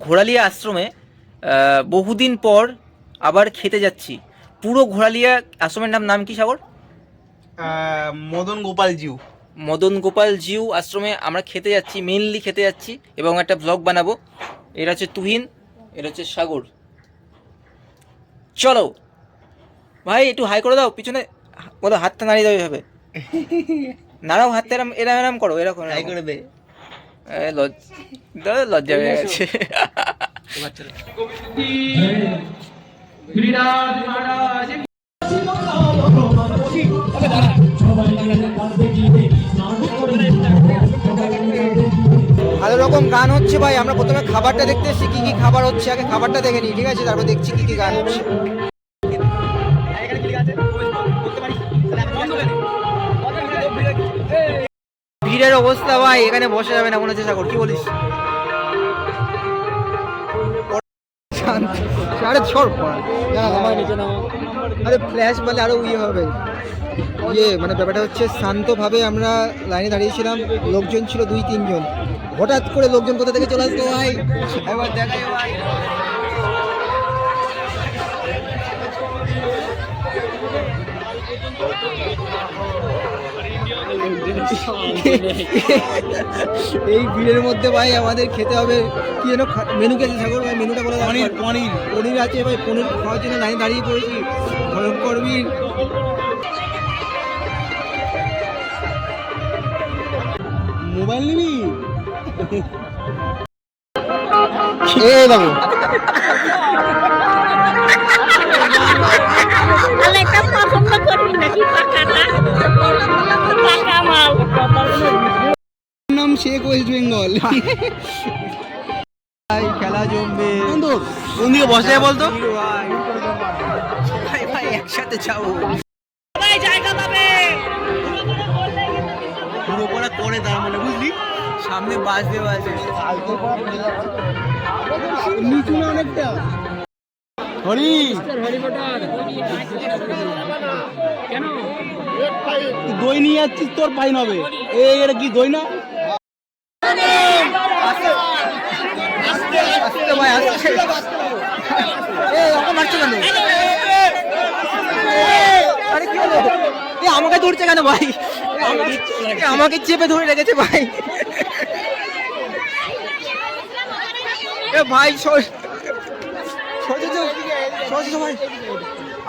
ঘোড়ালিয়া আশ্রমে বহুদিন পর আবার খেতে যাচ্ছি। পুরো ঘোড়ালিয়া আশ্রমের নাম কি সাগর? মদন গোপাল জিউ। মদন গোপাল জিউ আশ্রমে আমরা খেতে যাচ্ছি, মেনলি খেতে যাচ্ছি এবং একটা ব্লগ বানাবো। এরা হচ্ছে তুহিন, এরা হচ্ছে সাগর। চলো ভাই একটু হাই করে দাও, পিছনে বলো, হাতটা নাড়িয়ে দাও এইভাবে। নাড়াও হাতটা, এরম এরম এরম করো, এরকম হাই করে দে। লজ্জা হয়ে গেছে। ভালো রকম গান হচ্ছে ভাই। আমরা প্রথমে খাবারটা দেখতে এসেছি, কি কি খাবার হচ্ছে আগে খাবারটা দেখে নিই, ঠিক আছে? তারপর দেখছি কি কি গান হচ্ছে। ভিড়ের অবস্থা ভাই, এখানে বসে যাবে না মনে হচ্ছে। সাগর কি বলিস? আরে ছড় আরে ফ্ল্যাশ বলে আরো ইয়ে হবে। মানে ব্যাপারটা হচ্ছে, শান্তভাবে আমরা লাইনে দাঁড়িয়েছিলাম, লোকজন ছিল 2-3 জন। হঠাৎ করে লোকজন কোথা থেকে চলে আসলো ভাই, একবার দেখাই ভাই। এই ভিড়ের মধ্যে ভাই আমাদের খেতে হবে কি যেন মেনু খেতে। সাগর ভাই মেনুটা বলে দাও। পনির আছে ভাই, পনির খাওয়ার জন্য লাইনে দাঁড়িয়ে পড়েছি। ভয়ঙ্কর ভিড়। মোবাইল নিবি? এ বাবু নাম শেখ ওয়েস্ট বেঙ্গল। খেলা জমবে। কোন দিকে বসে বলতো? ভাই ভাই একসাথে যাবো। পুরো পড়া করে তার মানে, বুঝলি? সামনে বাস দেওয়া আছে, নিচু না অনেকটা। হরি দই নিয়ে যাচ্ছিস, তোর পাইন হবে। এটা কি দই না? ভাই আসছে। মারছো কেন? আরে কি হলো? আমাকে ধরছে কেন ভাই? আমাকে চেপে ধরে রেখেছে ভাই। ভাই ভাই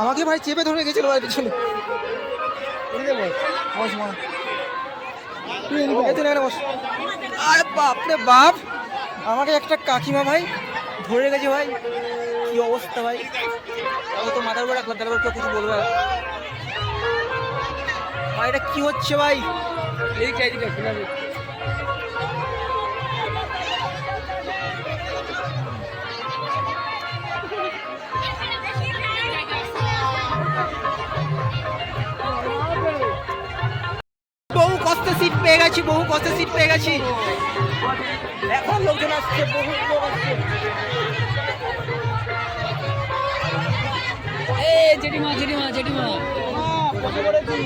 আমাকে ভাই চেপে ধরে রেখেছিল ভাই পিছনে। আরে বাপ রে বাপ, আমাকে একটা কাকিমা ভাই ধরে রেখেছে ভাই। কি অবস্থা ভাই, আমি তো মাথার উপর রাখলাম, তারপর কেউ কিছু বলবে ভাই? এটা কি হচ্ছে ভাই? বহু কষ্টে সিট পেয়ে গেছি, এখন লোকজন আসছে, বহু লোক আসছে। জেঠিমা বসে পড়েছি।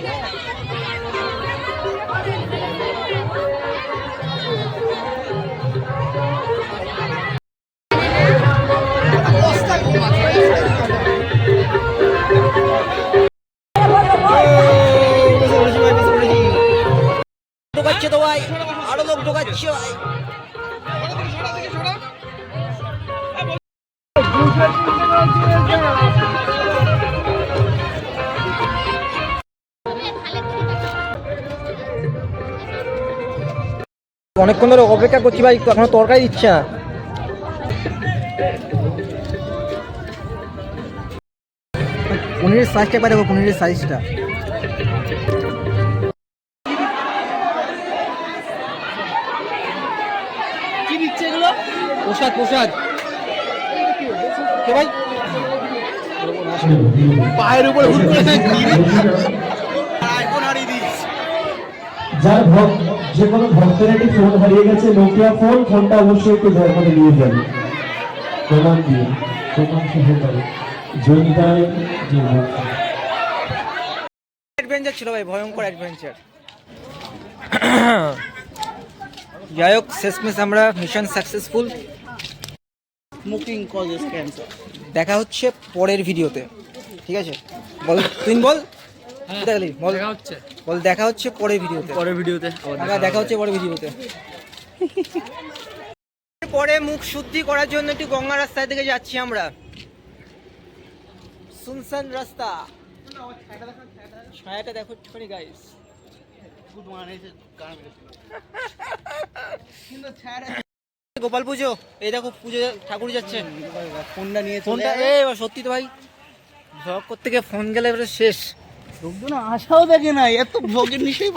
ঢোকাচ্ছে তো ভাই, আরো লোক ঢোকাচ্ছে ভাই। অনেকক্ষণ ধরে অপেক্ষা করছি ভাই, এখনো তরকারি দিচ্ছে না। পনিরের সাইজটা একবার দেখো, পনিরের সাইজটা। কি দিচ্ছে এগুলো? প্রসাদ কে ভাই? পায়ের উপরে হুট করে যার যে কোনো ভক্তের একটি ফোন হারিয়ে গেছে, নোকিয়া ফোনটা অবশ্যই একটু দয়া করে নিয়ে যাবে। প্রমাণ দিয়ে প্রমাণ সহকারে জয়িতায় অ্যাডভেঞ্চার ছিল ভাই, ভয়ঙ্কর অ্যাডভেঞ্চার। যাই হোক, শেষমেশ আমরা mission successful. Smoking causes cancer. দেখা হচ্ছে পরের ভিডিওতে, ঠিক আছে? বল, তুই বল। কোথায় গেলি? বল। বল দেখা হচ্ছে পরের ভিডিওতে। পরের ভিডিওতে দেখা হচ্ছে পরের ভিডিওতে। পরে মুখ শুদ্ধি করার জন্য একটু গঙ্গা রাস্তার দিকে যাচ্ছি আমরা। সুনসান রাস্তা, ছায়াটা দেখো একটুখানি গাইস। গোপাল পুজো, এই দেখো পুজো ঠাকুর যাচ্ছে। ফোনটা নিয়ে ফোনটা সত্যি তো ভাই, ভ্লগ করতে গিয়ে ফোন গেলে এবারে শেষ। লোকজন আশাও দেখে না, এত ভ্লগের নিশ্চয়ই